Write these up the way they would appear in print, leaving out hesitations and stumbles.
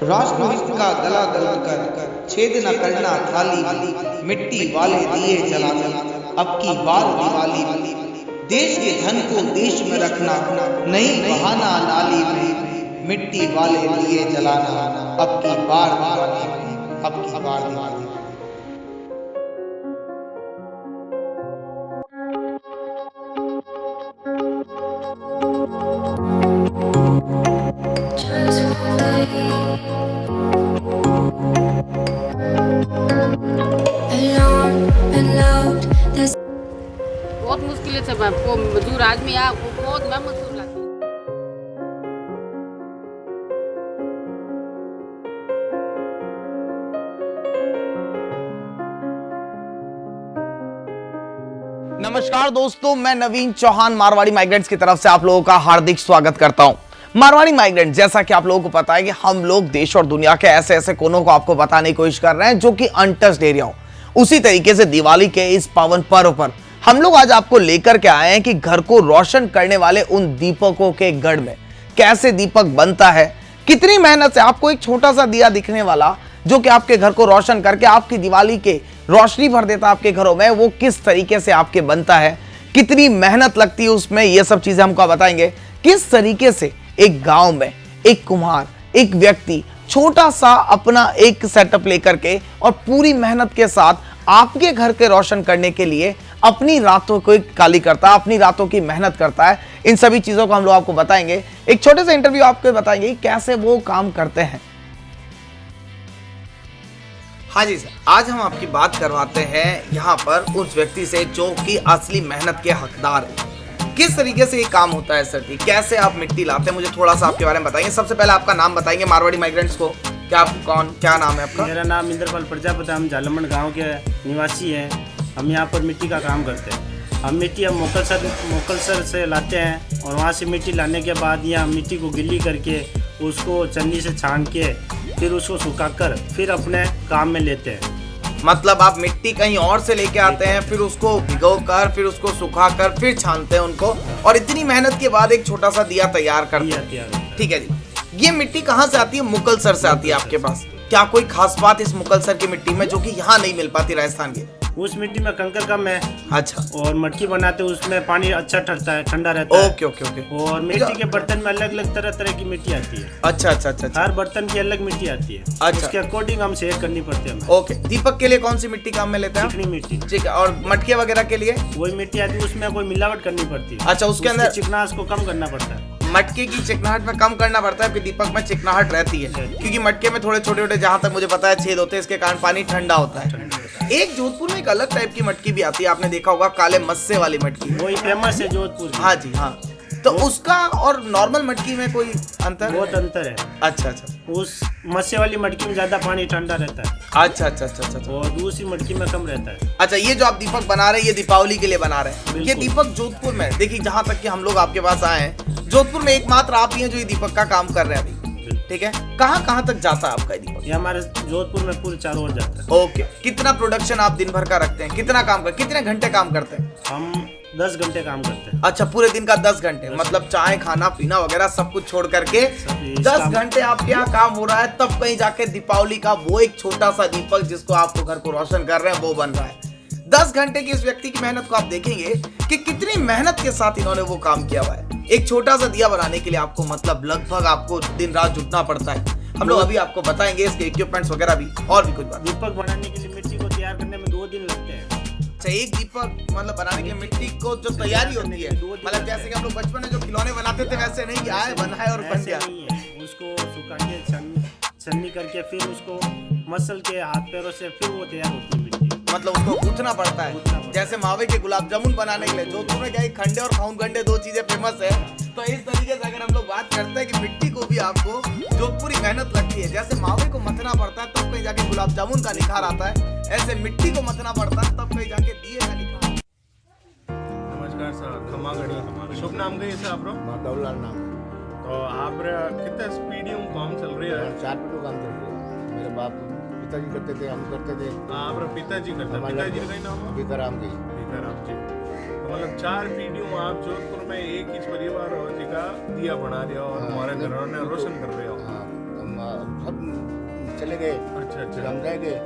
राष्ट्रहित का गला दर्द कर छेद न करना थाली, मिट्टी वाले दिए जलाना अब की बार दिवाली। देश के धन को देश में रखना नहीं बहाना नाली में, मिट्टी वाले दिए जलाना अब की बार दिवाली, अब की बार दिवाली। बहुत मुश्किल से को मजदूर आदमी आ बहुत मेहनत लगती। नमस्कार दोस्तों, मैं नवीन चौहान मारवाड़ी माइग्रेंट्स की तरफ से आप लोगों का हार्दिक स्वागत करता हूं। मारवाड़ी माइग्रेंट, जैसा कि आप लोगों को पता है कि हम लोग देश और दुनिया के ऐसे ऐसे कोनों को आपको बताने की कोशिश कर रहे हैं जो कि अनटच्ड एरिया हो। उसी तरीके से दिवाली के इस पावन पर्व पर हम लोग आज आपको लेकर के आए हैं कि घर को रोशन करने वाले उन दीपकों के गढ़ में कैसे दीपक बनता है, कितनी मेहनत से आपको एक छोटा सा दिया दिखने वाला जो कि आपके घर को रोशन करके आपकी दिवाली के रोशनी भर देता आपके घरों में, वो किस तरीके से आपके बनता है, कितनी मेहनत लगती है उसमें, ये सब चीजें हमको बताएंगे। किस तरीके से एक गांव में एक कुम्हार, एक व्यक्ति छोटा सा अपना एक सेटअप लेकर के और पूरी मेहनत के साथ आपके घर के रोशन करने के लिए अपनी रातों को काली करता है, अपनी रातों की मेहनत करता है। इन सभी चीजों को हम लोग आपको बताएंगे। एक छोटे से इंटरव्यू आपको बताएंगे कैसे वो काम करते हैं। हाँ जी सर, आज हम आपकी बात करवाते हैं यहाँ पर उस व्यक्ति से जो कि असली मेहनत के हकदार है। किस तरीके से ये काम होता है सर जी, कैसे आप मिट्टी लाते हैं, मुझे थोड़ा सा आपके बारे में बताएंगे। सबसे पहले आपका नाम बताएंगे मारवाड़ी माइग्रेंट्स को, क्या आप कौन, क्या नाम है आपका? मेरा नाम इंद्रपाल प्रजापति, हम झालमंड गांव के निवासी हैं। हम यहाँ पर मिट्टी का काम करते हैं। हम मिट्टी मोकलसर से लाते हैं और वहाँ से मिट्टी लाने के बाद यहाँ मिट्टी को गिल्ली करके उसको चन्नी से छान के फिर उसको सुखाकर फिर अपने काम में लेते हैं। मतलब आप मिट्टी कहीं और से लेके आते हैं, फिर उसको भिगो कर, फिर उसको सुखाकर, फिर छानते हैं उनको, और इतनी मेहनत के बाद एक छोटा सा दिया तैयार करते हैं। ठीक है जी, ये मिट्टी कहाँ से आती है? मुकलसर से आती है आपके पास। क्या कोई खास बात इस मुकलसर की मिट्टी में जो कि यहाँ नहीं मिल पाती राजस्थान की? उस मिट्टी में कंकर कम है। अच्छा। और मटकी बनाते हैं, उसमें पानी अच्छा ठहरता है, ठंडा रहता है। Okay okay okay. और मिट्टी के बर्तन में अलग अलग तरह तरह की मिट्टी आती है। अच्छा अच्छा अच्छा। हर बर्तन की अलग मिट्टी आती है। अच्छा। उसके अकॉर्डिंग हम सेट करनी पड़ती है। ओके। दीपक के लिए कौन सी मिट्टी काम में लेते हैं? चिकनी मिट्टी। ठीक है। और मटके वगैरह के लिए वही मिट्टी आती है, उसमें कोई मिलावट करनी पड़ती है। अच्छा, उसके अंदर चिकनास को कम करना पड़ता है। मटके की चिकनाहट में कम करना पड़ता है, फिर दीपक में चिकनाहट रहती है, क्योंकि मटके में थोड़े छोटे छोटे, जहाँ तक मुझे पता है, छेद होते हैं, इसके कारण पानी ठंडा होता है। एक जोधपुर में एक अलग टाइप की मटकी भी आती है, आपने देखा होगा, काले मस्से वाली मटकी, वही फेमस है जोधपुर। हाँ जी हाँ। तो उसका और नॉर्मल मटकी में कोई अंतर? बहुत अंतर है। अच्छा अच्छा। उस मस्से वाली मटकी में ज्यादा पानी ठंडा रहता है। अच्छा अच्छा अच्छा अच्छा। और दूसरी मटकी में कम रहता है। अच्छा, ये जो आप दीपक बना रहे हैं, ये दीपावली के लिए बना रहे हैं। ये दीपक जोधपुर में, देखिए जहाँ तक कि हम लोग आपके पास आए हैं, जोधपुर में एकमात्र आप ही हैं जो ये दीपक का काम कर रहे हैं अभी। ठीक है। कहाँ कहाँ तक जाता है आपका दीपक? ये हमारे जोधपुर में पूरे चारों ओर जाता है। ओके। कितना प्रोडक्शन आप दिन भर का रखते हैं, कितना काम कर, कितने घंटे काम करते हैं? हम 10 घंटे काम करते हैं। अच्छा, पूरे दिन का 10 घंटे, मतलब चाय खाना पीना वगैरह सब कुछ छोड़ करके 10 घंटे आपके यहाँ काम हो रहा है, तब कहीं जाके दीपावली का वो एक छोटा सा दीपक जिसको आपको घर को रोशन कर रहे हैं वो बन रहा है। 10 घंटे की इस व्यक्ति की मेहनत को आप देखेंगे कि कितनी मेहनत के साथ इन्होंने वो काम किया हुआ है। एक छोटा सा दिया बनाने के लिए आपको मतलब लगभग आपको दिन रात जुटना पड़ता है। हम लोग अभी आपको बताएंगे इसके इक्विपमेंट्स वगैरह भी और भी कुछ बात। दीपक बनाने के लिए मिट्टी को तैयार करने में 2 दिन लगते हैं। अच्छा, एक दीपक मतलब बनाने के लिए मिट्टी को जो तैयारी होती है, मतलब जैसे कि हम लोग बचपन में जो खिलौने बनाते थे वैसे नहीं, आए बना है और बन गया। उसको सुखा के छन्नी करके फिर उसको मसल के हाथ पैरों से फिर वो तैयार होती है मिट्टी। मतलब उसको गूंथना पड़ता है, जैसे मावे के गुलाब जामुन बनाने के लिए जोधपुर में क्या है, खंडे और खाउन खंडे 2 चीजें फेमस है। तो इस तरीके से अगर हम लोग बात करते हैं कि मिट्टी को भी आपको जोधपुरी मेहनत लगती है, जैसे मावे को मथना पड़ता है तब कहीं जाके गुलाब जामुन का निखार आता है, ऐसे मिट्टी को मथना पड़ता है तब कहीं जाके दिए का निखार। नमस्कार सर, खमागड़ी शुभ नाम गई सर आपरो? माधवलाल नाम। तो आप कितने स्पीड में काम चल रही है? 4 फीट काम चल रही है। मेरे बाप पिताजी करते थे, हम करते थे। आप पिताजी करते, पिताजी का नाम है भिकाराम जी। भिकाराम जी। तो मतलब 4 पीढ़ियों आप जोधपुर में एक ही परिवार हो जिसका दिया बना रहे हो और हमारे घरों ने रोशन कर रहे हो। हाँ, सब चले गए, अच्छा फिर अच्छा। हम रह गए।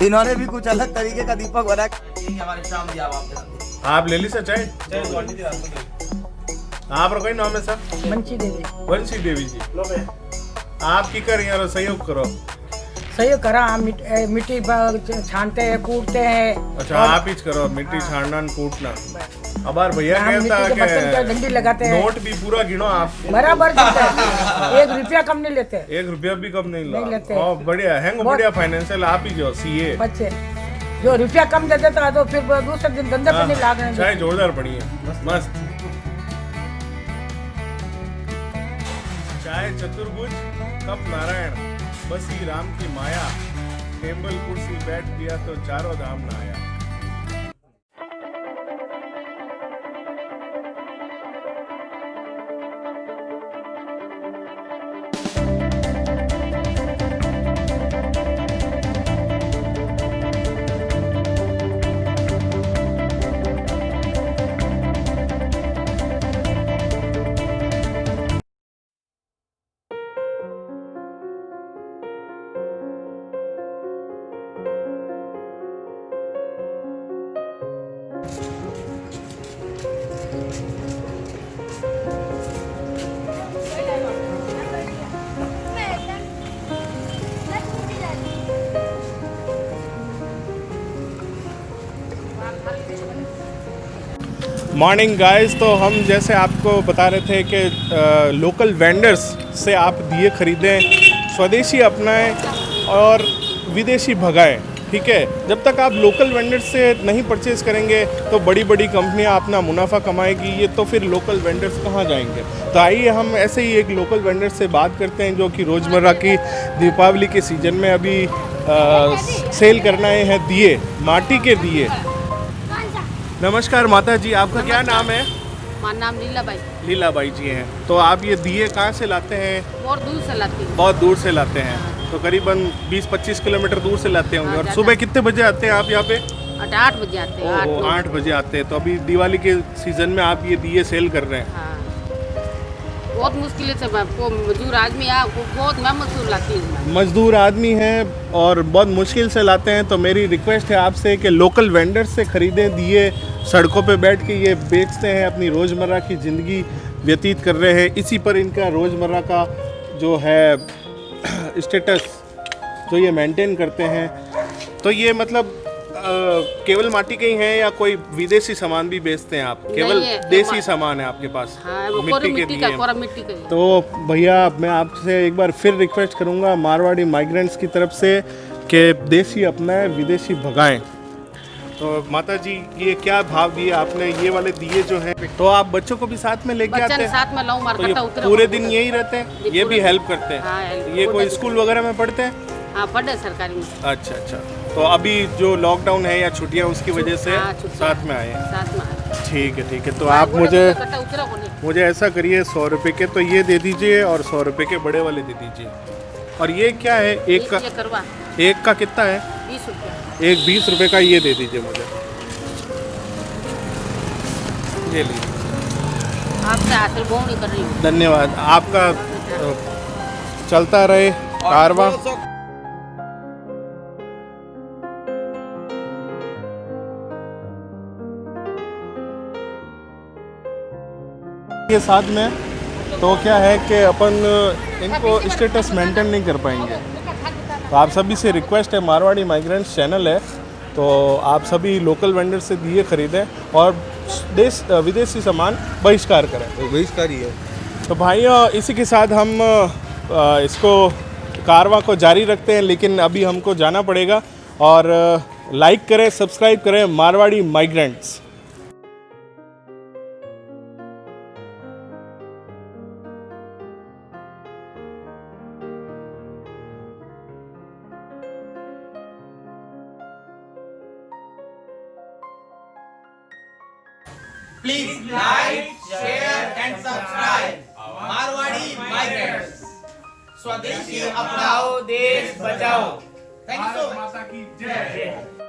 इन्होंने भी कुछ अलग तरीके का दीपक बना के हमारे शाम जी आप आप ले ली सर चाय? आप कोई नाम है सर? वंशी देवी जी। आप की कर यार सहयोग करो। सहयोग करा, हम मिट्टी छानते हैं, कूटते हैं। अच्छा, आप ही करो मिट्टी छानना कूटना। अब यार भैया कहता है डंडी लगाते हैं। नोट भी पूरा गिनो आप। बराबर देते हैं, 1 रुपया कम नहीं लेते। 1 रुपया भी कम नहीं लेते। बढ़िया है, बढ़िया फाइनेंशियल आप ही जो सीए बच्चे जो रुपया कम दे देता है तो फिर दूसरे दिन धंधे पे नहीं लागने। चाय जोरदार पड़ी है, मस्त चाय। चतुर्भुज कप नारायण, बसी राम की माया, टेबल कुर्सी बैठ दिया तो चारों धाम ना आया। मॉर्निंग गाइस, तो हम जैसे आपको बता रहे थे कि लोकल वेंडर्स से आप दिए खरीदें, स्वदेशी अपनाएं और विदेशी भगाएं। ठीक है, जब तक आप लोकल वेंडर्स से नहीं परचेज़ करेंगे तो बड़ी बड़ी कंपनियां अपना मुनाफा कमाएगी, ये तो फिर लोकल वेंडर्स कहाँ जाएंगे। तो आइए हम ऐसे ही एक लोकल वेंडर से बात करते हैं जो कि रोज़मर्रा की दीपावली के सीज़न में अभी सेल करना है दिए, माटी के दिए। नमस्कार माता जी, आपका क्या नाम है? हमारा नाम लीलाबाई। लीलाबाई जी हैं। तो आप ये दिए कहाँ से लाते हैं? बहुत दूर से लाती हूँ। बहुत दूर से लाते हैं, तो करीबन 20-25 किलोमीटर दूर से लाते होंगे। और सुबह कितने बजे आते हैं आप यहाँ पे? 8 बजे आते हैं। 8 बजे आते हैं। तो अभी दिवाली के सीज़न में आप ये दिए सेल कर रहे हैं। हाँ, बहुत मुश्किल से मैं वो मजदूर आदमी आ वो बहुत मैं मजदूर लाती हूँ मैं। मजदूर आदमी हैं और बहुत मुश्किल से लाते हैं, तो मेरी रिक्वेस्ट है आपसे कि लोकल वेंडर से ख़रीदें दिए। सड़कों पे बैठ के ये बेचते हैं, अपनी रोज़मर्रा की ज़िंदगी व्यतीत कर रहे हैं, इसी पर इनका रोज़मर्रा का जो है स्टेटस जो ये मेंटेन करते हैं। तो ये मतलब केवल माटी के ही हैं या कोई विदेशी सामान भी बेचते हैं आप? केवल नहीं है, देसी सामान है आपके पास? हाँ, वो मिट्टी के मिट्टी का दिए। पूरा मिट्टी का ही है। तो भैया मैं आपसे एक बार फिर रिक्वेस्ट करूंगा मारवाड़ी माइग्रेंट्स की तरफ से कि देसी अपनाएं, विदेशी भगाएं। तो माता जी ये क्या भाव दिए आपने? ये वाले दिए जो हैं, तो आप बच्चों को भी साथ में लेके आते बच्चन हैं? साथ में लाऊं तो मारकटा ये उतरे पूरे दिन यही रहते हैं? ये ये भी पूरे हेल्प दिन। करते हैं? हाँ, help। ये पूरे कोई दिन। स्कूल वगैरह में पढ़ते हैं? हाँ पढ़े सरकारी में। अच्छा अच्छा। तो अभी जो लॉकडाउन है या छुट्टियां उसकी वजह से हाँ, छुट्टियां। साथ में आए हैं? साथ में आए। ठीक है ठीक है। तो हाँ, आप पूरे मुझे कट्टा उतरा को नहीं। मुझे ऐसा करिए 100 रुपये के तो ये दे दीजिए और 100 रुपये के बड़े वाले दे दीजिए। और ये क्या है? एक का ये करवा एक का कितना है? 20 रुपया। एक 20 रुपये का ये दे दीजिए मुझे। ये लीजिए। आपसे हासिल बहुत नहीं कर रही हूँ। धन्यवाद आपका। चलता रहे कारवां। के साथ में तो क्या है कि अपन इनको स्टेटस मेंटेन नहीं कर पाएंगे। तो आप सभी से रिक्वेस्ट है, मारवाड़ी माइग्रेंट्स चैनल है, तो आप सभी लोकल वेंडर से दिए खरीदें और देश विदेशी सामान बहिष्कार करें। बहिष्कारी है। तो भाइयों इसी के साथ हम इसको कारवां को जारी रखते हैं, लेकिन अभी हमको जाना पड़ेगा। और लाइक करें, सब्सक्राइब करें Marwari migrants. Please like, share and subscribe Marwari migrants. स्वदेशी अपनाओ, देश बचाओ। Thank you so much. माता की जय।